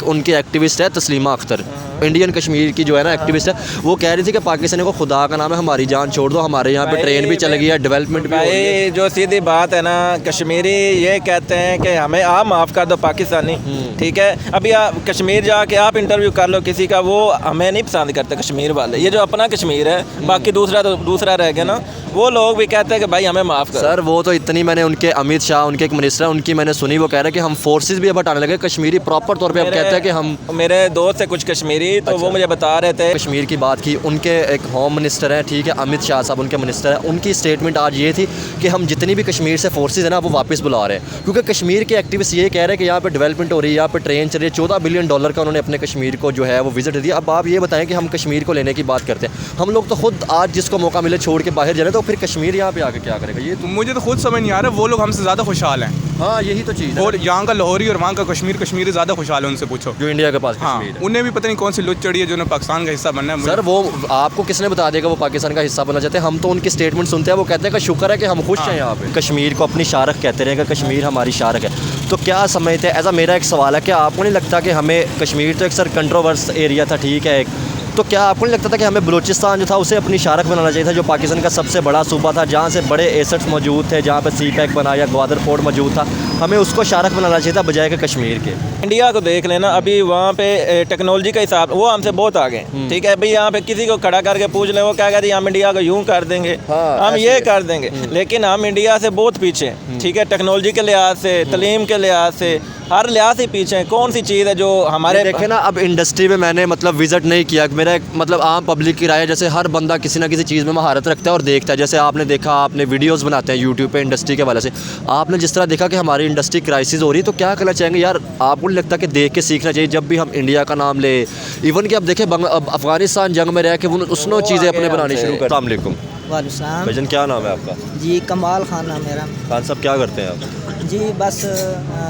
एक उनकी एक्टिविस्ट है तस्लीमा अख्तर, इंडियन कश्मीर की जो है ना एक्टिविस्ट है, वो कह रही थी कि पाकिस्तानी को खुदा का नाम है, हमारी जान छोड़ दो, हमारे यहाँ पे ट्रेन भी चल गई है, डेवलपमेंट भी हो रही है। जो सीधी बात है ना, कश्मीरी ये कहते हैं कि हमें आप माफ़ कर दो पाकिस्तानी, ठीक है। अभी आप कश्मीर जाके आप इंटरव्यू कर लो किसी का, वो हमें नहीं पसंद करते कश्मीर वाले। ये जो अपना कश्मीर है, बाकी दूसरा तो दूसरा रह गया ना, वो लोग भी कहते हैं कि भाई हमें माफ़ करो। सर वो तो इतनी, मैंने उनके अमित शाह, उनके एक मिनिस्टर है, उनकी मैंने सुनी, वो कह रहे हैं कि हम फोर्सेस भी अब हटाने लगे, कश्मीरी प्रॉपर तौर पे अब कहते हैं कि हम। मेरे दोस्त है कुछ कश्मीरी, तो वो मुझे बता रहे थे। कश्मीर की बात की, उनके एक होम मिनिस्टर हैं, ठीक है, अमित शाह साहब उनके मिनिस्टर हैं, उनकी स्टेटमेंट आज ये थी कि हम जितनी भी कश्मीर से फोर्सेज है ना वो वापस बुला रहे हैं, क्योंकि कश्मीर के एक्टिविस्ट ये कह रहे हैं कि यहाँ पे डेवलपमेंट हो रही है, यहाँ पे ट्रेन चल रही है, $14 बिलियन का उन्होंने अपने कश्मीर को जो है वो विजिट दिया। अब आप ये बताएं कि हम कश्मीर को लेने की बात करते हैं, हम लोग तो खुद आज जिसको मौका मिले छोड़ के बाहर जा रहे हैं, तो फिर कश्मीर यहाँ पे आके क्या करेगा? ये तो मुझे तो खुद समझ नहीं आ रहा, वो लोग हमसे ज़्यादा खुशहाल हैं। हाँ यही तो चीज़ है, और यहाँ का लाहौरी और वहाँ का कश्मीरी ज़्यादा खुशहाल है, उनसे पूछो जो इंडिया के पास हाँ, कश्मीर है। उन्हें भी पता नहीं कौन सी लुच चढ़ी है जो उन्हें पाकिस्तान का हिस्सा बनना है। सर वो आपको किसने बता देगा वो पाकिस्तान का हिस्सा बनना चाहते हैं? हम तो उनकी स्टेटमेंट सुनते हैं, वो कहते हैं कि शुक्र है कि हम खुश हैं यहाँ पे। कश्मीर को अपनी शारक कहते रहेगा, कश्मीर हमारी शारक है, तो क्या समझते हैं? ऐसा मेरा एक सवाल है, क्या आपको नहीं लगता कि हमें कश्मीर तो एक सर कंट्रोवर्स एरिया था, ठीक है, एक तो क्या आपको नहीं लगता था कि हमें बलूचिस्तान जो था उसे अपनी शारक बनाना चाहिए था, जो पाकिस्तान का सबसे बड़ा सूबा था, जहाँ से बड़े एसेट्स मौजूद थे, जहाँ पे सी पैक बना या ग्वादर पोर्ट मौजूद था, हमें उसको शारक बनाना चाहिए था बजाय के कश्मीर के। इंडिया को देख लेना, अभी वहाँ पे टेक्नोलॉजी का हिसाब वो हमसे बहुत आगे, ठीक है। भाई यहाँ पे किसी को खड़ा करके पूछ ले, वो क्या कहते हैं हम इंडिया को यूँ कर देंगे, हम ये कर देंगे, लेकिन हम इंडिया से बहुत पीछे, ठीक है। टेक्नोलॉजी के लिहाज से, तलीम के लिहाज से, हर लिहाज से पीछे हैं। कौन सी चीज़ है जो हमारे देखे ना, अब इंडस्ट्री में मैंने मतलब विजिट नहीं किया, मेरा एक मतलब आम पब्लिक की राय है, जैसे हर बंदा किसी ना किसी चीज़ में महारत रखता है और देखता है, जैसे आपने देखा, आपने वीडियोस बनाते हैं यूट्यूब पे इंडस्ट्री के वाले से, आपने जिस तरह देखा कि हमारी इंडस्ट्री क्राइसिस हो रही है, तो क्या करना चाहेंगे यार? आपको नहीं लगता कि देख के सीखना चाहिए जब भी हम इंडिया का नाम ले? इवन कि अब देखें अफगानिस्तान जंग में रह के उसने चीज़ें अपने बनानी शुरू कर। अस्सलाम वालेकुम भाईजान, क्या नाम है आपका? जी कमाल खान नाम मेरा। खान साहब क्या करते हैं आप? जी बस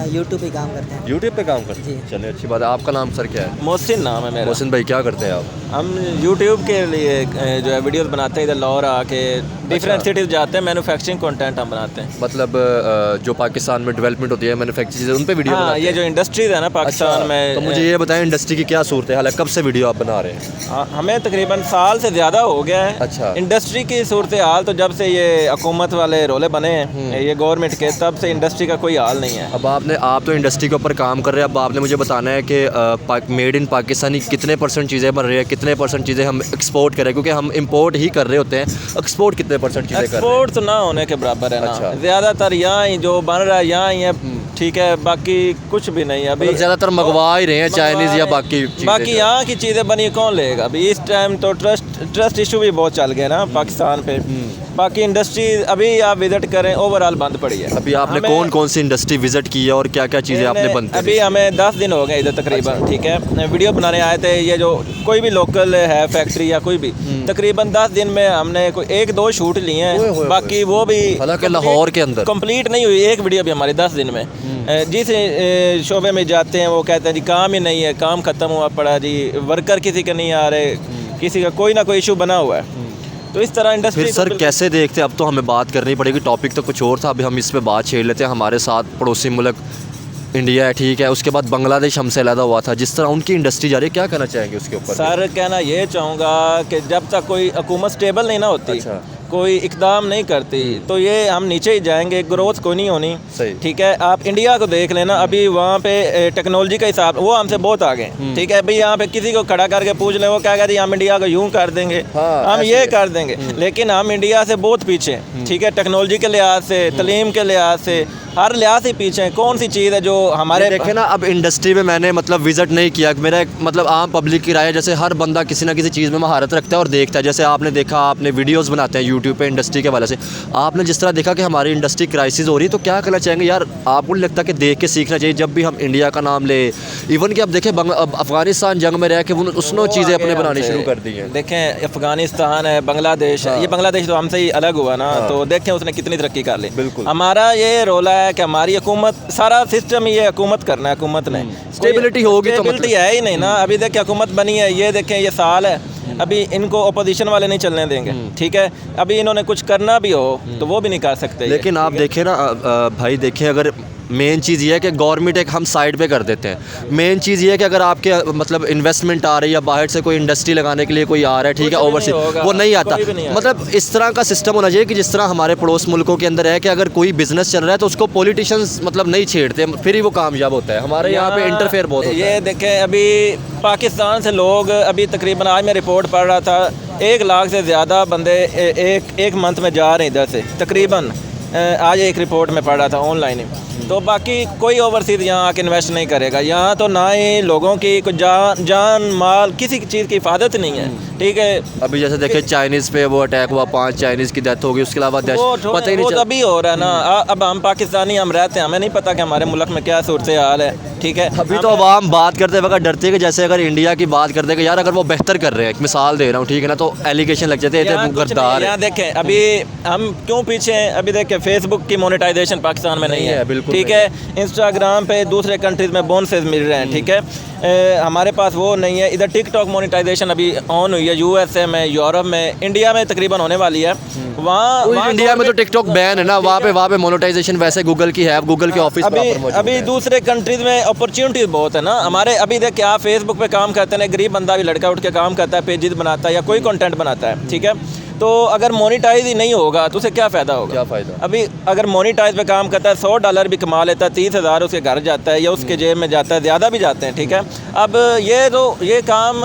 यूट्यूब पे काम करते हैं। यूट्यूब पे काम करते हैं, जी। चलिए अच्छी बात है। आपका नाम सर क्या है? मोहसिन नाम है मेरा। मोहसिन भाई क्या करते हैं आप? हम यूट्यूब के लिए जो है वीडियोस बनाते हैं, इधर लाहौर आके डिफरेंट सिटीज़ जाते हैं, मैन्युफैक्चरिंग कंटेंट हम बनाते हैं। मतलब जो पाकिस्तान में डेवलपमेंट होती है मैन्युफैक्चरिंग चीज़ें, उन पे वीडियो हाँ, बनाते हैं? ये जो इंडस्ट्रीज़ है ना पाकिस्तान में। तो मुझे ये बताएं इंडस्ट्री की क्या सूरत हाल है, कब से वीडियो आप बना रहे हैं? हमें तकरीबन साल से ज़्यादा हो गया है। अच्छा। इंडस्ट्री की सूरत हाल तो जब से ये हुकूमत वाले रोले बने हैं, ये गवर्नमेंट के, तब से इंडस्ट्री का कोई हाल नहीं है। अब आप तो इंडस्ट्री के ऊपर काम कर रहे हैं, अब आपने मुझे बताना है कि मेड इन पाकिस्तानी कितने % चीज़ें बन रही है, कितने % चीज़ें हम एक्सपोर्ट करें, क्योंकि हम इंपोर्ट ही कर रहे होते हैं, एक्सपोर्ट कितने % चीज़ें कर रहे हैं? एक्सपोर्ट तो ना होने के बराबर है ना। अच्छा। ज़्यादातर यहाँ ही जो बन रहा है यहाँ ही है, ठीक है, बाकी कुछ भी नहीं है अभी। मतलब ज़्यादातर मंगवा ही रहे हैं चाइनीज़ या बाकी बाकी यहाँ की चीज़ें बनी कौन लेगा अभी? इस टाइम तो ट्रस्ट इशू भी बहुत चल गया ना पाकिस्तान पे। बाकी इंडस्ट्री अभी आप विजिट करें, ओवरऑल बंद पड़ी है। अभी आपने कौन सी इंडस्ट्री विजिट की है और क्या क्या चीज़ें आपने बनती? अभी हमें 10 दिन हो गए इधर तकरीबन, ठीक है। वीडियो बनाने आए थे, ये जो कोई भी लोकल है फैक्ट्री या कोई भी, तकरीबन 10 दिन में हमने कोई 1-2 शूट लिए हैं, बाकी वो भी हालांकि लाहौर के अंदर कंप्लीट नहीं हुई एक वीडियो भी हमारी 10 दिन में। जिस शोबे में जाते हैं वो कहते हैं जी काम ही नहीं है, काम ख़त्म हुआ पड़ा जी, वर्कर किसी के नहीं आ रहे, किसी का कोई ना कोई इशू बना हुआ है। तो इस तरह इंडस्ट्री फिर सर कैसे देखते हैं? अब तो हमें बात करनी पड़ेगी, टॉपिक तो कुछ और था, अभी हम इस पे बात छेड़ लेते हैं। हमारे साथ पड़ोसी मुल्क इंडिया है, ठीक है, उसके बाद बांग्लादेश हमसे अलग हुआ था, जिस तरह उनकी इंडस्ट्री जा रही है, क्या कहना चाहेंगे उसके ऊपर? सर कहना ये चाहूँगा कि जब तक कोई हुकूमत स्टेबल नहीं ना होती, अच्छा। कोई इकदाम नहीं करती, तो ये हम नीचे ही जाएंगे, ग्रोथ कोई नहीं होनी। सही। ठीक है, आप इंडिया को देख लेना, अभी वहाँ पे टेक्नोलॉजी का हिसाब वो हमसे बहुत आगे, ठीक है। भाई यहाँ पे किसी को खड़ा करके पूछ ले, वो क्या कहते हैं हम इंडिया को यूँ कर देंगे, हम ये कर देंगे, लेकिन हम इंडिया से बहुत पीछे, ठीक है। टेक्नोलॉजी के लिहाज से, तलीम के लिहाज से, हर लिहाज से पीछे हैं। कौन सी चीज़ है जो हमारे देखे ना, अब इंडस्ट्री में मैंने मतलब विजिट नहीं किया, मेरा एक मतलब आम पब्लिक की राय है, जैसे हर बंदा किसी ना किसी चीज़ में महारत रखता है और देखता है, जैसे आपने देखा, आपने वीडियोस बनाते हैं यूट्यूब पे इंडस्ट्री के वाले से, आपने जिस तरह देखा कि हमारी इंडस्ट्री क्राइसिस हो रही है, तो क्या करना चाहेंगे यार? आपको नहीं लगता कि देख के सीखना चाहिए जब भी हम इंडिया का नाम ले? इवन कि अब देखें अफगानिस्तान जंग में रह के उसने चीज़ें अपने बनानी शुरू कर दी हैं। देखें अफगानिस्तान है, बांग्लादेश है, ये बांग्लादेश तो हमसे ही अलग हुआ ना, तो देखें उसने कितनी तरक्की कर ली। बिल्कुल। हमारा ये रोला है कि हमारी हुकूमत, सारा सिस्टम ये हुकूमत करना है, हुकूमत ने स्टेबिलिटी होगी तो स्टेबिलिटी है ही नहीं ना। अभी देखें हुकूमत बनी है, ये देखें ये साल है, अभी इनको अपोजिशन वाले नहीं चलने देंगे, ठीक है। अभी इन्होंने कुछ करना भी हो तो वो भी नहीं कर सकते। लेकिन आप देखें ना भाई, देखें अगर मेन चीज़ ये है कि गवर्नमेंट एक हम साइड पे कर देते हैं। मेन चीज़ ये है कि अगर आपके मतलब इन्वेस्टमेंट आ रही है या बाहर से कोई इंडस्ट्री लगाने के लिए कोई आ रहा है, ठीक है, ओवरसीज, वो नहीं आता। मतलब इस तरह का सिस्टम होना चाहिए कि जिस तरह हमारे पड़ोस मुल्कों के अंदर है कि अगर कोई बिजनेस चल रहा है तो उसको पॉलिटिशियंस मतलब नहीं छेड़ते, फिर ही वो कामयाब होता है। हमारे यहाँ पे इंटरफेयर बहुत होता है। ये देखें, अभी पाकिस्तान से लोग अभी तकरीबन, आज मैं रिपोर्ट पढ़ रहा था, 1 लाख से ज़्यादा बंदे एक मंथ में जा रहे हैं इधर से तकरीबन। आज एक रिपोर्ट में पढ़ रहा था ऑनलाइन ही। तो बाकी कोई ओवरसीज़ यहाँ आके इन्वेस्ट नहीं करेगा। यहाँ तो ना ही लोगों की कोई जान माल किसी चीज़ की हिफाजत नहीं है, ठीक है। अभी जैसे देखे चाइनीज़ पे वो अटैक हुआ, 5 चाइनीज़ की डेथ हो गई, उसके अलावा पता ही नहीं चला। तभी हो रहा है ना। अब हम पाकिस्तानी हम रहते हैं, हमें नहीं पता कि हमारे मुल्क में क्या सूरत हाल है, ठीक है। अभी तो अवाम बात करते वक्त डरते हैं कि जैसे अगर इंडिया की बात करते कि यार अगर वो बेहतर कर रहे हैं, एक मिसाल दे रहा हूँ, ठीक है ना, तो एलिगेशन लग जाते हैं गद्दार। यहाँ देखें अभी हम क्यों पीछे हैं। अभी देखें फेसबुक की मोनेटाइजेशन पाकिस्तान में नहीं है, बिल्कुल ठीक है। इंस्टाग्राम पे दूसरे कंट्रीज़ में बोनसेस मिल रहे हैं, ठीक है। हमारे पास वो नहीं है। इधर टिकटॉक मोनेटाइजेशन अभी ऑन हुई है, यूएसए में, यूरोप में, इंडिया में तकरीबन होने वाली है। वहाँ इंडिया में तो टिकटॉक बैन है ना, वहाँ पे मोनेटाइजेशन वैसे गूगल की है, गूगल के ऑफिस अभी दूसरे कंट्रीज़ में अपॉर्चुनिटीज़ बहुत है ना। हमारे अभी देख क्या फेसबुक पे काम करते हैं, गरीब बंदा भी लड़का उठ के काम करता है, पेजेस बनाता है या कोई कंटेंट बनाता है, ठीक है। तो अगर मोनेटाइज ही नहीं होगा तो उसे क्या फ़ायदा होगा? क्या फ़ायदा? अभी अगर मोनेटाइज पे काम करता है, $100 भी कमा लेता है, 30,000 उसके घर जाता है या उसके जेब में जाता है, ज़्यादा भी जाते हैं, ठीक है। अब ये काम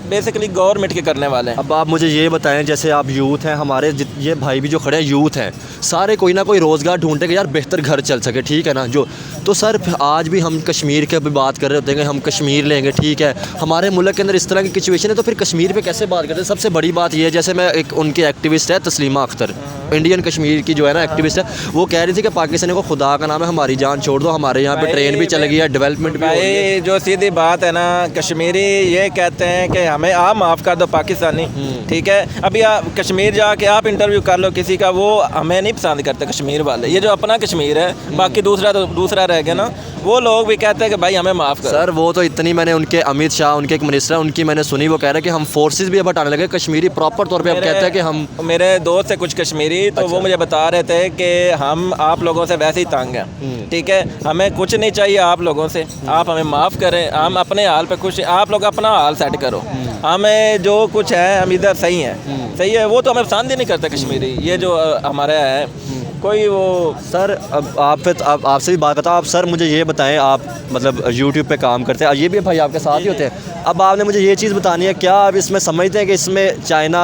बेसिकली गवर्नमेंट के करने वाले हैं। अब आप मुझे ये बताएं, जैसे आप यूथ हैं, हमारे ये भाई भी जो खड़े हैं यूथ हैं, सारे कोई ना कोई रोज़गार ढूंढते कि यार बेहतर घर चल सके, ठीक है ना। जो तो सर आज भी हम कश्मीर की भी बात कर रहे होते हैं कि हम कश्मीर लेंगे, ठीक है। हमारे मुल्क के अंदर इस तरह की सिचुएशन है तो फिर कश्मीर पे कैसे बात करते हैं। सबसे बड़ी बात ये है, जैसे मैं एक उनकी एक्टिविस्ट है तस्लीमा अख्तर, इंडियन कश्मीर की जो है ना एक्टिविस्ट है, वो कह रही थी कि पाकिस्तानी को खुदा का नाम है, हमारी जान छोड़ दो, हमारे यहाँ पे ट्रेन भी चल गई है, डेवलपमेंट भी हो रही है। जो सीधी बात है ना, कश्मीरी ये कहते हैं कि हमें आप माफ़ कर दो पाकिस्तानी, ठीक है। अभी आप कश्मीर जाके आप इंटरव्यू कर लो किसी का, वो हमें नहीं पसंद करते कश्मीर वाले। ये जो अपना कश्मीर है, बाकी दूसरा तो दूसरा रह गया ना, वो लोग भी कहते हैं कि भाई हमें माफ़ करो। सर वो तो इतनी मैंने उनके अमित शाह, उनके एक मिनिस्टर, उनकी मैंने सुनी, वो कह रहे हैं कि हम फोर्सेस भी अब हटाने लगे कश्मीरी प्रॉपर तौर पे। अब कहते हैं कि हम, मेरे दोस्त है कुछ कश्मीरी, तो वो मुझे बता रहे थे कि हम आप लोगों से वैसे ही तंग हैं, ठीक है। हमें कुछ नहीं चाहिए आप लोगों से, आप हमें माफ़ करें, हम अपने हाल पे खुश हैं, आप लोग अपना हाल सेट करो, हमें जो कुछ है हम इधर सही हैं, सही है। वो तो हमें पसंद ही नहीं करता कश्मीरी, ये जो हमारा है कोई वो। सर अब आपसे भी बात बताओ। आप सर मुझे ये बताएं, आप मतलब यूट्यूब पे काम करते हैं, ये भी भाई आपके साथ ही होते हैं। अब आपने मुझे ये चीज़ बतानी है, क्या आप इसमें समझते हैं कि इसमें चाइना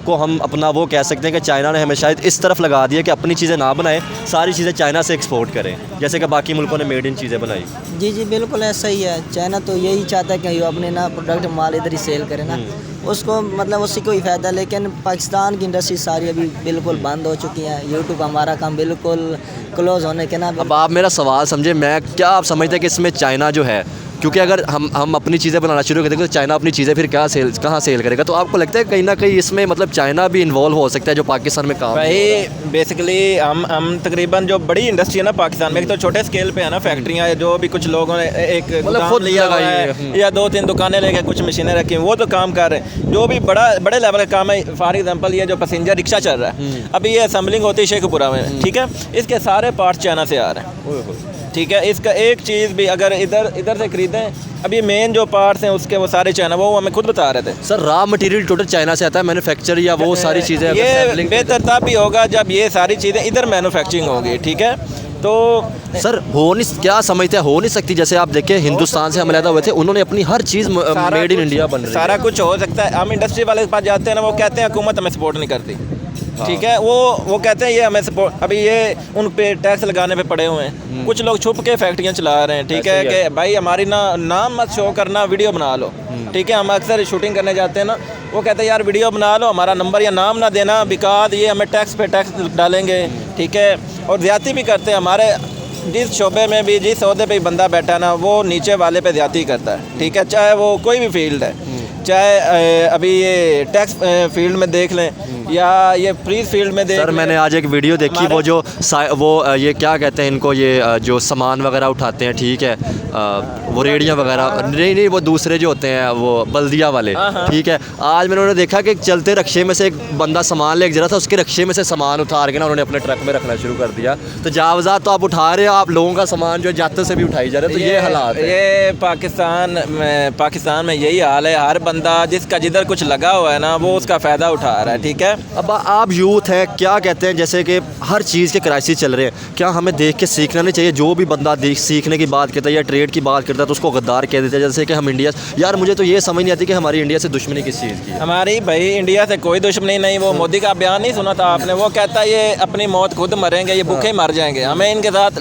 को हम अपना वो कह सकते हैं कि चाइना ने हमें शायद इस तरफ लगा दिया कि अपनी चीज़ें ना बनाएं, सारी चीज़ें चाइना से एक्सपोर्ट करें, जैसे कि बाकी मुल्कों ने मेड इन चीज़ें बनाई। जी जी बिल्कुल ऐसा ही है। चाइना तो यही चाहता है कि वो अपने ना प्रोडक्ट माल इधर ही सेल करे ना, उसको मतलब उससे कोई फ़ायदा। लेकिन पाकिस्तान की इंडस्ट्री सारी अभी बिल्कुल बंद हो चुकी है। यूट्यूब हमारा काम बिल्कुल क्लोज होने के ना। अब आप मेरा सवाल समझे, मैं क्या आप समझते हैं कि इसमें चाइना जो है, क्योंकि अगर हम अपनी चीज़ें बनाना शुरू कर देंगे तो चाइना अपनी चीज़ें फिर कहाँ सेल करेगा। तो आपको लगता है कहीं ना कहीं इसमें मतलब चाइना भी इन्वॉल्व हो सकता है जो पाकिस्तान में काम? भाई बेसिकली हम तकरीबन जो बड़ी इंडस्ट्री है ना पाकिस्तान में, एक तो छोटे स्केल पे है ना फैक्ट्रियाँ, जो भी कुछ लोगों ने एक मतलब खुद लिया हुआ है या 2-3 दुकानें लेके कुछ मशीनें रखी हैं, वो तो काम कर रहे हैं। जो भी बड़े लेवल का काम है, फॉर एग्जांपल ये जो पैसेंजर रिक्शा चल रहा है, अभी ये असेंबलिंग होती है शेखपुरा में, ठीक है। इसके सारे पार्ट्स चाइना से आ रहे हैं, ठीक है। इसका एक चीज़ भी अगर इधर से खरीदें, अभी मेन जो पार्ट्स हैं उसके वो सारे चाइना, वो हमें खुद बता रहे थे। Sir raw material total China से आता है, मैन्युफैक्चर या वो सारी चीज़ें? ये बेहतर तब भी होगा जब ये सारी चीज़ें इधर मैन्युफैक्चरिंग होगी, ठीक है। तो सर क्या समझते हैं, हो नहीं सकती? जैसे आप देखें हिंदुस्तान से हम अलहदा हुए थे, उन्होंने अपनी हर चीज़ मेड इन इंडिया बन रही है। सारा कुछ हो सकता है। हम इंडस्ट्री वाले के पास जाते हैं ना, वो कहते हैं हुकूमत हमें सपोर्ट नहीं करती, ठीक है। वो कहते हैं ये हमें सपोर्ट, अभी ये उन पे टैक्स लगाने पे पड़े हुए हैं। कुछ लोग छुप के फैक्ट्रियाँ चला रहे हैं, ठीक है, कि भाई हमारी नाम मत शो करना, वीडियो बना लो, ठीक है। हम अक्सर शूटिंग करने जाते हैं ना, वो कहते हैं यार वीडियो बना लो, हमारा नंबर या नाम ना देना, बिकॉज ये हमें टैक्स पे टैक्स डालेंगे, ठीक है। और ज़्यादती भी करते हैं। हमारे जिस शोबे में भी, जिस अहदे पे बंदा बैठा है ना, वो नीचे वाले पे ज़्यादती करता है, ठीक है, चाहे वो कोई भी फील्ड है। चाहे अभी ये टैक्स फील्ड में देख लें या ये फ्रीज फील्ड में देख सर लें। मैंने आज एक वीडियो देखी, वो जो ये क्या कहते हैं इनको, ये जो सामान वगैरह उठाते हैं, ठीक है, वो रेडियाँ वगैरह, नहीं वो दूसरे जो होते हैं वो बल्दिया वाले, ठीक है। आज मैंने उन्होंने देखा कि चलते रक्शे में से एक बंदा सामान ले जा रहा था, उसके रक्शे में से सामान उतार के ना उन्होंने अपने ट्रक में रखना शुरू कर दिया। तो जावज़ात तो आप उठा रहे हो, आप लोगों का सामान जो जाते से भी उठाई जा रहे हैं, तो ये हालात है। ये पाकिस्तान में यही हाल है। हर बंदा जिसका जिधर कुछ लगा हुआ है ना, वो उसका फ़ायदा उठा रहा है, ठीक है। अब आप यूथ हैं, क्या कहते हैं, जैसे कि हर चीज़ के क्राइसिस चल रहे हैं, क्या हमें देख के सीखना नहीं चाहिए? जो भी बंदा सीखने की बात करता है या ट्रेड की बात करता है तो उसको गद्दार कह देते हैं, जैसे कि हम इंडिया, यार मुझे तो ये समझ नहीं आती कि हमारी इंडिया से दुश्मनी किस चीज़ की है। हमारी भाई इंडिया से कोई दुश्मनी नहीं। वो मोदी का बयान नहीं सुना था आपने? वो कहता है ये अपनी मौत खुद मरेंगे, ये भूखे मर जाएंगे, हमें इनके साथ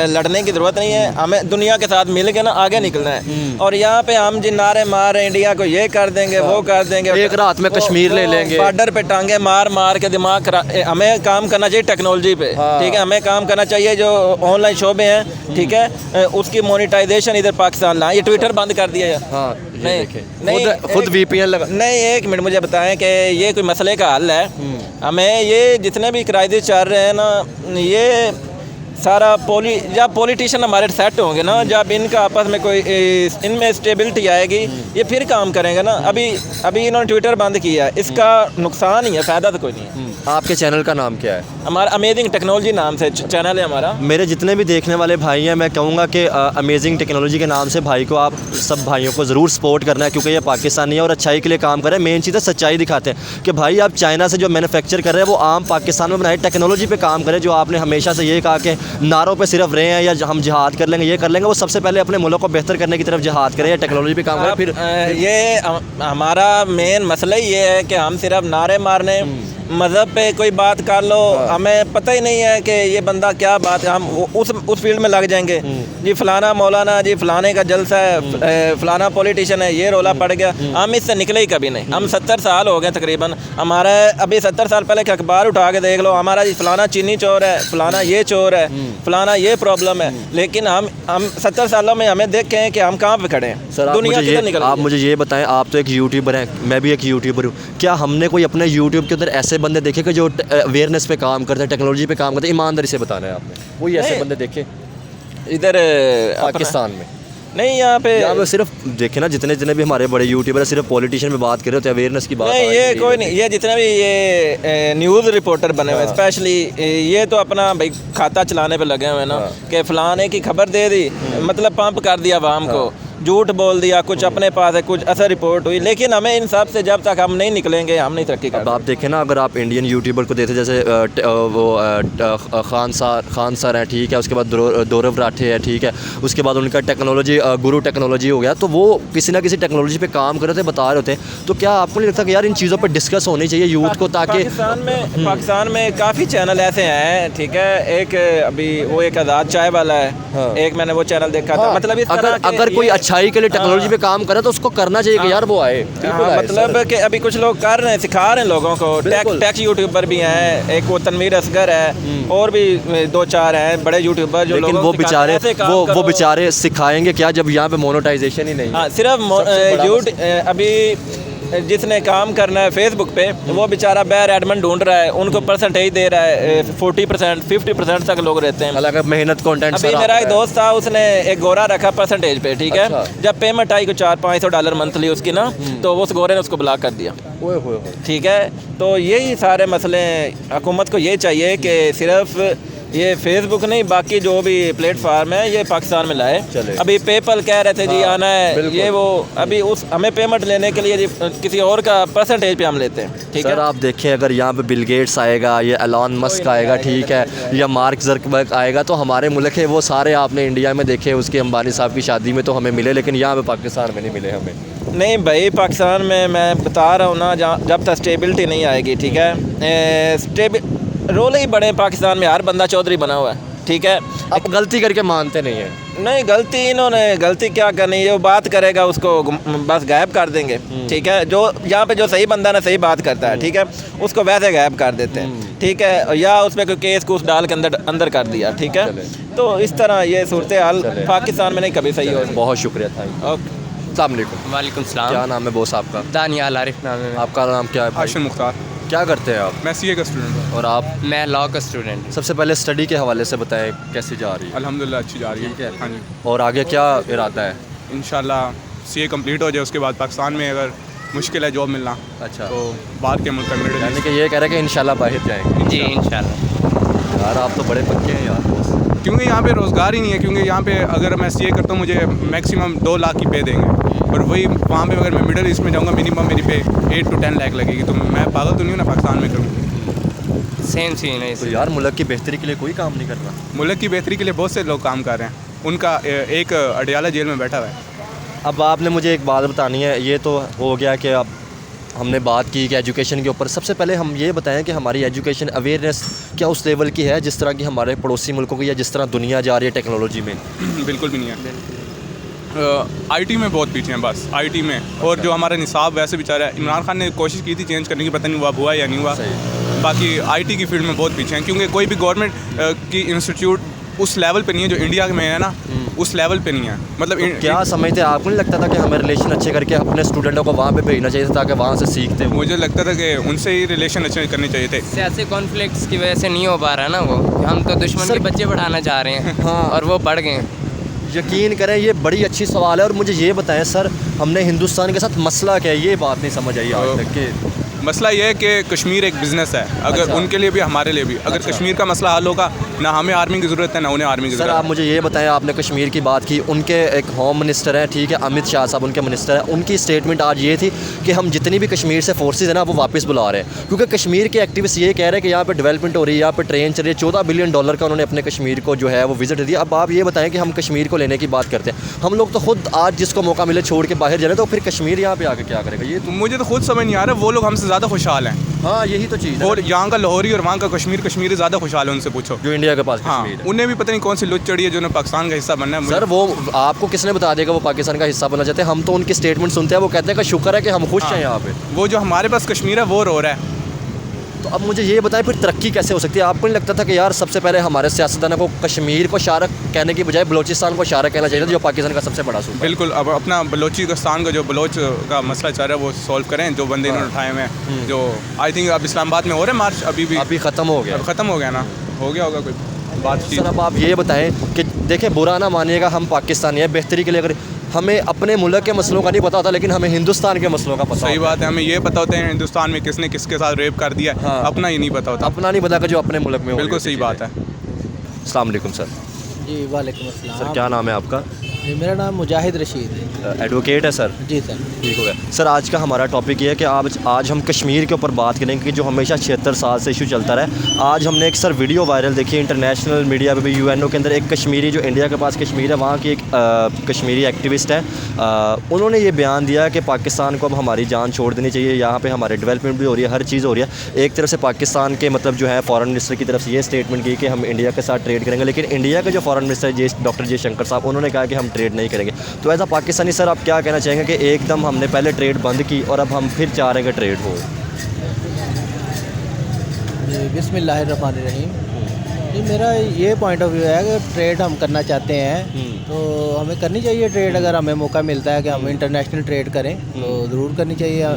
लड़ने की ज़रूरत नहीं है, हमें दुनिया के साथ मिल के ना आगे निकलना है। और यहाँ पे हम जिन नारे मार रहे हैं, इंडिया को ये कर देंगे, वो कर देंगे, एक रात में कश्मीर ले लेंगे, बॉर्डर पे टांगे मार मार के दिमाग हमें काम करना चाहिए टेक्नोलॉजी पे, ठीक है। हमें काम करना चाहिए जो ऑनलाइन शोबे हैं, ठीक है, उसकी मोनेटाइजेशन इधर पाकिस्तान ला। ये ट्विटर बंद कर दिया है। हाँ, नहीं, खुद VPN लगा। नहीं, एक मिनट मुझे बताएं कि ये कोई मसले का हल है? हमें ये जितने भी क्राइसिस चल रहे हैं ना, ये सारा जब पॉलिटिशियन हमारे सेट होंगे ना, जब इनका आपस में कोई इनमें स्टेबिलिटी आएगी, ये फिर काम करेंगे ना। अभी इन्होंने ट्विटर बंद किया है, इसका नुकसान ही है, फ़ायदा तो कोई नहीं है। आपके चैनल का नाम क्या है? हमारा अमेजिंग टेक्नोलॉजी नाम से चैनल है हमारा। मेरे जितने भी देखने वाले भाई हैं, मैं कहूँगा कि अमेजिंग टेक्नोलॉजी के नाम से भाई को, आप सब भाइयों को ज़रूर सपोर्ट करना है, क्योंकि ये पाकिस्तानी है और अच्छाई के लिए काम कर रहे हैं। मेन चीज़ है सच्चाई दिखाते हैं कि भाई आप चाइना से जो मैन्युफैक्चर कर रहे हैं वो आम पाकिस्तान में बनाए, टेक्नोलॉजी पे काम करें। जो आपने हमेशा से ये कहा कि नारों पे सिर्फ रहे हैं या हम जिहाद कर लेंगे, ये कर लेंगे, वो सबसे पहले अपने मुल्क को बेहतर करने की तरफ जिहाद करें या टेक्नोलॉजी पे काम करें। फिर ये हमारा मेन मसला ये है कि हम सिर्फ नारे मारने, मज़हब पे कोई बात कर लो, हमें पता ही नहीं है कि ये बंदा क्या बात है, हम उस फील्ड में लग जाएंगे। जी फलाना मौलाना, जी फलाने का जलसा है, फलाना पॉलिटिशियन है, ये रोला पड़ गया, हम इससे निकले ही कभी नहीं। हम 70 साल हो गए तकरीबन, हमारा अभी 70 साल पहले का अखबार उठा के देख लो, हमारा जी फलाना चीनी चोर है, फलाना ये चोर है, फलाना ये प्रॉब्लम है। लेकिन हम 70 सालों में हमें देखें कि हम कहाँ पे खड़े हैं, सर दुनिया किधर निकल आप मुझे ये बताएं, आप तो एक यूट्यूबर हैं, मैं भी एक यूट्यूबर हूँ, क्या हमने कोई अपने यूट्यूब के अंदर ऐसे बंदे देखे कि जो अवेयरनेस पे काम करते हैं, टेक्नोलॉजी पे काम करते हैं? ईमानदारी से बताना है आपने, कोई ऐसे बंदे देखे इधर पाकिस्तान में? नहीं, यहाँ पे सिर्फ देखे ना, जितने भी हमारे बड़े यूट्यूबर है सिर्फ पॉलिटिशियन पे बात कर रहे होते हैं, अवेयरनेस की बात नहीं, ये कोई नहीं। ये जितने भी ये न्यूज़ रिपोर्टर बने हुए, स्पेशली ये तो अपना भाई खाता चलाने पे लगे हुए हैं ना, कि फलाने की खबर दे दी, मतलब पंप कर दिया आवाम को, झूठ बोल दिया, कुछ अपने पास है, कुछ ऐसा रिपोर्ट हुई। लेकिन हमें इन सब से जब तक हम नहीं निकलेंगे, हम नहीं तरक्की कर। अब आप देखें ना, अगर आप इंडियन यूट्यूबर को देते, जैसे खान सर हैं, ठीक है, उसके बाद दौरव राठे है, ठीक है, उसके बाद उनका टेक्नोलॉजी गुरु टेक्नोलॉजी हो गया, तो वो किसी ना किसी टेक्नोलॉजी पे काम कर रहे थे, बता रहे होते हैं। तो क्या आपको नहीं लगता कि यार इन चीज़ों पर डिस्कस होनी चाहिए यूथ को, ताकि पाकिस्तान में काफ़ी चैनल ऐसे हैं, ठीक है। एक अभी वो एक आज़ाद चाय वाला है, एक मैंने वो चैनल देखा था। मतलब इस तरह अगर कोई अच्छाई के लिए टेक्नोलॉजी पे काम करे तो उसको करना चाहिए कि यार वो आए। मतलब कि अभी कुछ लोग कर रहे हैं, सिखा रहे हैं लोगों को। टेक यूट्यूबर भी हैं, एक वो तनवीर असगर है, और भी 2-4 हैं बड़े यूट्यूबर जो। लेकिन वो बेचारे सिखाएंगे क्या जब यहाँ पे मोनेटाइजेशन ही नहीं है? सिर्फ अभी जिसने काम करना है फेसबुक पे, वो बेचारा बैर एडमन ढूंढ रहा है, उनको परसेंटेज दे रहा है 40%, 50% तक लोग रहते हैं। हालांकि मेहनत कंटेंट। अभी मेरा एक दोस्त था, उसने एक गोरा रखा परसेंटेज पे, ठीक है। जब पेमेंट आई को $400-500 मंथली उसकी ना, तो उस गोरे ने उसको ब्लॉक कर दिया, ठीक है। तो यही सारे मसले, हुकूमत को ये चाहिए कि सिर्फ ये फेसबुक नहीं, बाकी जो भी प्लेटफार्म है ये पाकिस्तान में लाए। अभी पेपल कह रहे थे जी आना है, ये वो, अभी हमें पेमेंट लेने के लिए जी किसी और का परसेंटेज पे हम लेते हैं, ठीक है। सर आप देखें, अगर यहाँ पे बिल गेट्स आएगा, या एलॉन मस्क आएगा, ठीक है, या मार्क ज़करबर्ग आएगा, तो हमारे मुल्क है वो सारे आपने इंडिया में देखे, उसके अंबानी साहब की शादी में तो हमें मिले, लेकिन यहाँ पे पाकिस्तान में नहीं मिले हमें। नहीं भाई, पाकिस्तान में मैं बता रहा हूँ ना, जब तक स्टेबिलिटी नहीं आएगी, ठीक है। रोल ही बड़े पाकिस्तान में, हर बंदा चौधरी बना हुआ है, ठीक है। अब गलती करके मानते नहीं है। नहीं, गलती क्या करनी है, वो बात करेगा उसको बस गायब कर देंगे, ठीक है। जो यहाँ पे जो सही बंदा ना सही बात करता है, ठीक है, उसको वैसे गायब कर देते हैं, ठीक है, या उसमें कोई केस कुछ डाल के अंदर कर दिया, ठीक है। तो इस तरह ये सूरत हाल पाकिस्तान में नहीं कभी सही हो। बहुत शुक्रिया, थैंक यू। अस्सलाम वालेकुम। वालेकुम सलाम। क्या नाम है बोस आपका? दानियाल आरिफ नाम है। आपका नाम क्या है? आशिम मुख्तार। क्या करते हैं आप? मैं सीए का स्टूडेंट हूँ। और आप? मैं लॉ का स्टूडेंट। सबसे पहले स्टडी के हवाले से बताएं कैसी जा रही है? अल्हम्दुलिल्लाह अच्छी जा रही है। ठीक है। हाँ जी, और आगे क्या इरादा है? इंशाल्लाह सीए कंप्लीट हो जाए उसके बाद पाकिस्तान में अगर मुश्किल है जॉब मिलना अच्छा, तो बाहर के मुल्क में यानी कि ये कह रहे हैं कि इंशाल्लाह बाहर जाएंगे। जी इंशाल्लाह। यार आप तो बड़े पक्के हैं यार। क्योंकि यहाँ पे रोज़गार ही नहीं है। क्योंकि यहाँ पे अगर मैं सीए करता हूँ मुझे मैक्सिमम 2 लाख की पे देंगे, और वही वहाँ पे अगर मैं मिडिल ईस्ट में जाऊँगा मिनिमम मेरी पे 8 to 10 लाख लगेगी। तो मैं पागल तो नहीं हूँ ना पाकिस्तान में करूँ। सेम सीन है तो इसे। यार मुल्क की बेहतरी के लिए कोई काम नहीं कर रहा? मुल्क की बेहतरी के लिए बहुत से लोग काम कर रहे हैं। उनका एक अडियाला जेल में बैठा हुआ है। अब आपने मुझे एक बात बतानी है। ये तो हो गया कि अब हमने बात की कि एजुकेशन के ऊपर। सबसे पहले हम ये बताएं कि हमारी एजुकेशन अवेयरनेस क्या उस लेवल की है जिस तरह की हमारे पड़ोसी मुल्कों की या जिस तरह दुनिया जा रही है टेक्नोलॉजी में? बिल्कुल भी नहीं है। आईटी में बहुत पीछे हैं बस, आईटी में। और जो हमारा निसाब वैसे बेचारा इमरान खान ने कोशिश की थी चेंज करने की, पता नहीं हुआ या नहीं हुआ। बाकी आईटी की फील्ड में बहुत पीछे हैं, क्योंकि कोई भी गवर्नमेंट की इंस्टीट्यूट उस लेवल पे नहीं है जो इंडिया में है ना, उस लेवल पे नहीं है। मतलब तो क्या समझते हैं? आपको नहीं लगता था कि हमें रिलेशन अच्छे करके अपने स्टूडेंटों को वहाँ पे भेजना चाहिए था ताकि वहाँ से सीखते हो? मुझे लगता था कि उनसे ही रिलेशन अच्छे करने चाहिए थे। सियासी कॉन्फ्लिक्ट्स की वजह से नहीं हो पा रहा ना वो। हम तो दुश्मन के बच्चे पढ़ाना चाह रहे हैं। हाँ। और वो पढ़ गए। यकीन करें ये बड़ी अच्छी सवाल है। और मुझे ये बताएं सर, हमने हिंदुस्तान के साथ मसला क्या है, ये बात नहीं समझ आई आज तक कि मसला ये है कि कश्मीर एक बिज़नेस है, अगर अच्छा। उनके लिए भी हमारे लिए भी। अगर अच्छा। कश्मीर का मसला हल होगा ना हमें आर्मी की ज़रूरत है ना उन्हें आर्मी की सर ज़रूरत आप है। मुझे ये बताएं, आपने कश्मीर की बात की, उनके एक होम मिनिस्टर हैं, ठीक है, अमित शाह साहब उनके मिनिस्टर हैं। उनकी स्टेटमेंट आज ये थी कि हम जितनी भी कश्मीर से फोर्सेज है ना वो वापस बुला रहे हैं, क्योंकि कश्मीर के एक्टिविस्ट ये कह रहे हैं कि यहाँ पे डेवलपमेंट हो रही है, यहाँ पे ट्रेन चल रही है। $14 बिलियन का उन्होंने अपने कश्मीर को जो है वो विजिट दिया। अब आप ये बताएं कि हम कश्मीर को लेने की बात करते हैं, हम लोग तो खुद आज जिसको मौका मिले छोड़ के बाहर जाने, तो फिर कश्मीर यहाँ पे आके क्या करेगा? ये मुझे तो खुद समझ नहीं आ रहा, वो लोग हमसे ज़्यादा खुशहाल हैं। हाँ यही तो चीज़ है और यहाँ का लाहौरी और वहाँ का कश्मीरी ज़्यादा खुशहाल है, उनसे पूछो। जो इंडिया के पास हाँ, कश्मीर है। उन्हें भी पता नहीं कौन सी लुच चढ़ी है जो उन्हें पाकिस्तान का हिस्सा बनना है। सर वो आपको किसने बता देगा वो पाकिस्तान का हिस्सा बनना चाहते हैं? हम तो उनकी स्टेटमेंट सुनते हैं, वो कहते हैं कि शुक्र है कि हम खुश हैं यहाँ पे। वो जो हमारे पास कश्मीर है वो रो रहा है। तो अब मुझे ये बताएं फिर तरक्की कैसे हो सकती है? आपको नहीं लगता था कि यार सबसे पहले हमारे सियासतदानों को कश्मीर को शारक कहने की बजाय बलोचिस्तान को शारक कहना चाहिए था, जो पाकिस्तान का सबसे बड़ा सूबा है? बिल्कुल। अब अपना बलोचिस्तान का जो बलोच का मसला चल रहा है वो सॉल्व करें। जो बंदे इन्होंने उठाए हुए हैं, जो आई थिंक अब इस्लामाबाद में हो रहे हैं मार्च, अभी ख़त्म हो गया। अब ख़त्म हो गया ना, हो गया होगा कोई बातचीत। सर अब आप ये बताएं कि देखें, बुरा ना मानिएगा, हम पाकिस्तानी हैं, बेहतरी के लिए अगर हमें अपने मुल्क के मसलों का नहीं पता होता, लेकिन हमें हिंदुस्तान के मसलों का पता सही होता बात है, हमें ये पता होता है हिंदुस्तान में किसने किसके साथ रेप कर दिया, हाँ। अपना ही नहीं पता होता। अपना नहीं पता कि जो अपने मुल्क में हो रही बिल्कुल होती सही चीज़ें। बात है। अस्सलाम वालेकुम सर। जी वालेकुम अस्सलाम। सर क्या नाम है आपका? जी मेरा नाम मुजाहिद रशीद है। एडवोकेट है सर? जी सर। ठीक हो गया सर। आज का हमारा टॉपिक ये है कि आज हम कश्मीर के ऊपर बात करेंगे कि जो हमेशा 76 साल से इशू चलता रहा। आज हमने एक सर वीडियो वायरल देखी इंटरनेशनल मीडिया पे भी, UNO के अंदर एक कश्मीरी जो इंडिया के पास कश्मीर है वहाँ की एक कश्मीरी एक्टिविस्ट है, उन्होंने ये बयान दिया कि पाकिस्तान को अब हमारी जान छोड़ देनी चाहिए, यहाँ पर हमारे डेवलपमेंट भी हो रही है, हर चीज़ हो रही है। एक तरफ से पाकिस्तान के मतलब जो है फॉरेन मिनिस्टर की तरफ से ये स्टेटमेंट की कि हम इंडिया के साथ ट्रेड करेंगे, लेकिन इंडिया के जो फॉरेन मिनिस्टर डॉक्टर जयशंकर साहब, उन्होंने कहा कि हम ट्रेड नहीं करेंगे। तो एज अ पाकिस्तानी सर आप क्या कहना चाहेंगे कि एकदम हमने पहले ट्रेड बंद की और अब हम फिर चाह रहे हैं कि ट्रेड हो? जी बिस्मिल्लाहिर्रहमानिर्रहीम। जी मेरा ये पॉइंट ऑफ व्यू है कि ट्रेड हम करना चाहते हैं तो हमें करनी चाहिए ट्रेड। अगर हमें मौका मिलता है कि हम इंटरनेशनल ट्रेड करें तो ज़रूर करनी चाहिए।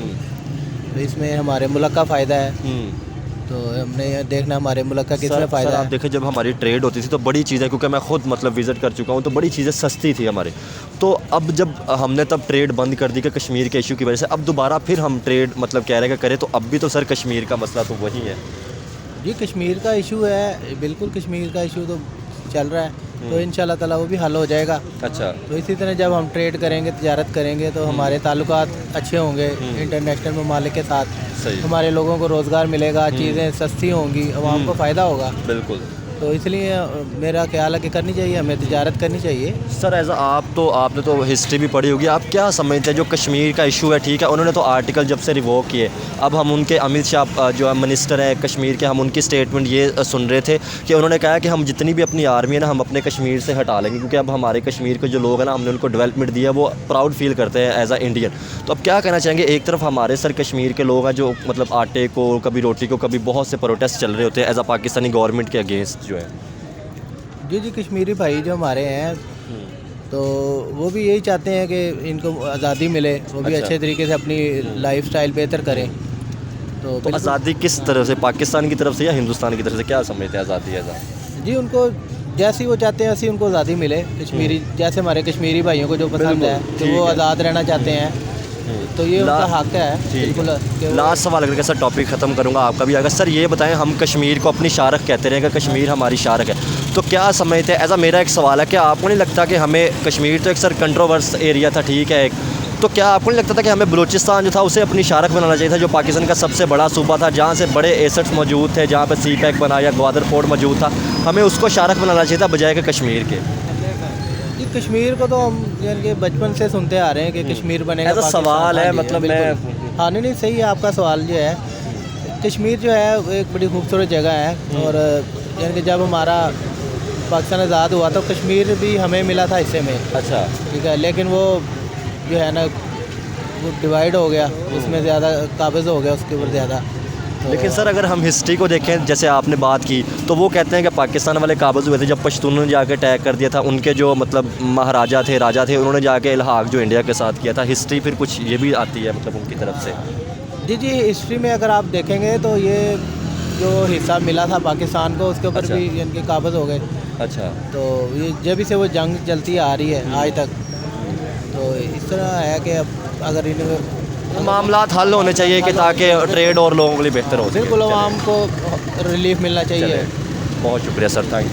तो इसमें हमारे मुल्क का फ़ायदा है, तो हमने देखना हमारे मुल्क का कितना फ़ायदा है। आप देखें जब हमारी ट्रेड होती थी तो बड़ी चीज़ें, क्योंकि मैं खुद मतलब विज़िट कर चुका हूँ, तो बड़ी चीज़ें सस्ती थी हमारे। तो अब जब हमने तब ट्रेड बंद कर दी कि कश्मीर के इशू की वजह से, अब दोबारा फिर हम ट्रेड मतलब कह रहे हैं कि करें, तो अब भी तो सर कश्मीर का मसला तो वही है। जी कश्मीर का इशू है, बिल्कुल कश्मीर का इशू तो चल रहा है, तो इंशाल्लाह ताला वो भी हल हो जाएगा। अच्छा। तो इसी तरह जब हम ट्रेड करेंगे, तजारत करेंगे, तो हमारे ताल्लुकात अच्छे होंगे इंटरनेशनल ममालिक के साथ। सही। हमारे लोगों को रोज़गार मिलेगा, चीज़ें सस्ती होंगी, आवाम को फ़ायदा होगा। बिल्कुल। तो इसलिए मेरा ख्याल है कि करनी चाहिए, हमें तजारत करनी चाहिए। सर एज आपने तो हिस्ट्री भी पढ़ी होगी, आप क्या समझते हैं जो कश्मीर का इशू है, ठीक है उन्होंने तो आर्टिकल जब से रिवोक किए, अब हम उनके अमित शाह जो मिनिस्टर है कश्मीर के, हम उनकी स्टेटमेंट ये सुन रहे थे कि उन्होंने कहा कि हम जितनी भी अपनी आर्मी है ना हम अपने कश्मीर से हटा लेंगे, क्योंकि अब हमारे कश्मीर के जो लोग हैं ना हमने उनको डेवलपमेंट दिया, वो प्राउड फील करते हैं एज अ इंडियन। तो अब क्या कहना चाहेंगे? एक तरफ हमारे सर कश्मीर के लोग हैं जो मतलब आटे को, कभी रोटी को, कभी बहुत से प्रोटेस्ट चल रहे होते हैं एज अ पाकिस्तानी गवर्नमेंट के अगेंस्ट जो है। जी कश्मीरी भाई जो हमारे हैं तो वो भी यही चाहते हैं कि इनको आज़ादी मिले, वो भी अच्छा। अच्छे तरीके से अपनी लाइफस्टाइल बेहतर करें। तो तो बिल्कुल- आज़ादी किस तरह से, पाकिस्तान की तरफ से या हिंदुस्तान की तरफ से, क्या समझते हैं आज़ादी आज़ाद? जी उनको जैसी वो चाहते हैं वैसी उनको आज़ादी मिले। कश्मीरी जैसे हमारे कश्मीरी भाइयों को जो पसंद है बिल्कुल, कि ठीक वो है। आज़ाद रहना चाहते हैं, तो ये उनका हक है बिल्कुल कि वो- लास्ट सवाल करके सर टॉपिक ख़त्म करूँगा, आपका भी आएगा। सर ये बताएं, हम कश्मीर को अपनी शारक कहते रहे, कि कश्मीर हमारी शारक है, तो क्या समझते हैं, ऐसा मेरा एक सवाल है, क्या आपको नहीं लगता कि हमें, कश्मीर तो एक सर कंट्रोवर्स एरिया था, ठीक है, एक, तो क्या आपको नहीं लगता था कि हमें बलूचिस्तान जो था उसे अपनी शारक बनाना चाहिए था, जो पाकिस्तान का सबसे बड़ा सूबा था, जहाँ से बड़े एसेट्स मौजूद थे, जहाँ पर सी पैक बना या ग्वादर पोर्ट मौजूद था, हमें उसको शारक बनाना चाहिए था बजाय कि कश्मीर के? जी कश्मीर को तो हम यानी कि बचपन से सुनते आ रहे हैं कि कश्मीर बनेगा ऐसा पाकिस्तान। सवाल है, हाँ जी, मतलब बिल्कुल। हाँ नहीं सही है आपका सवाल जो है। कश्मीर जो है वो एक बड़ी खूबसूरत जगह है और यानी कि जब हमारा पाकिस्तान आज़ाद हुआ तो कश्मीर भी हमें मिला था हिस्से में, अच्छा, ठीक है, लेकिन वो जो है ना वो डिवाइड हो गया, उसमें ज़्यादा काबिज़ हो गया उसके ऊपर ज़्यादा। तो लेकिन सर अगर हम हिस्ट्री को देखें, जैसे आपने बात की, तो वो कहते हैं कि पाकिस्तान वाले काबिज़ हुए थे जब पश्तूनों ने जाके अटैक कर दिया था, उनके जो मतलब महाराजा थे, राजा थे, उन्होंने जाके इल्हाक जो इंडिया के साथ किया था। हिस्ट्री फिर कुछ ये भी आती है मतलब उनकी तरफ से? जी हिस्ट्री में अगर आप देखेंगे तो ये जो हिस्सा मिला था पाकिस्तान को उसके ऊपर अच्छा। भी इनके काबिज़ हो गए। अच्छा, तो ये जब से वो जंग चलती आ रही है आज तक, तो इस तरह है कि अब अगर इन मामलात हल होने चाहिए कि ताकि ट्रेड और लोगों के लिए बेहतर हो सके। बिल्कुल चलिए, आवाम को रिलीफ मिलना चाहिए। बहुत शुक्रिया सर, थैंक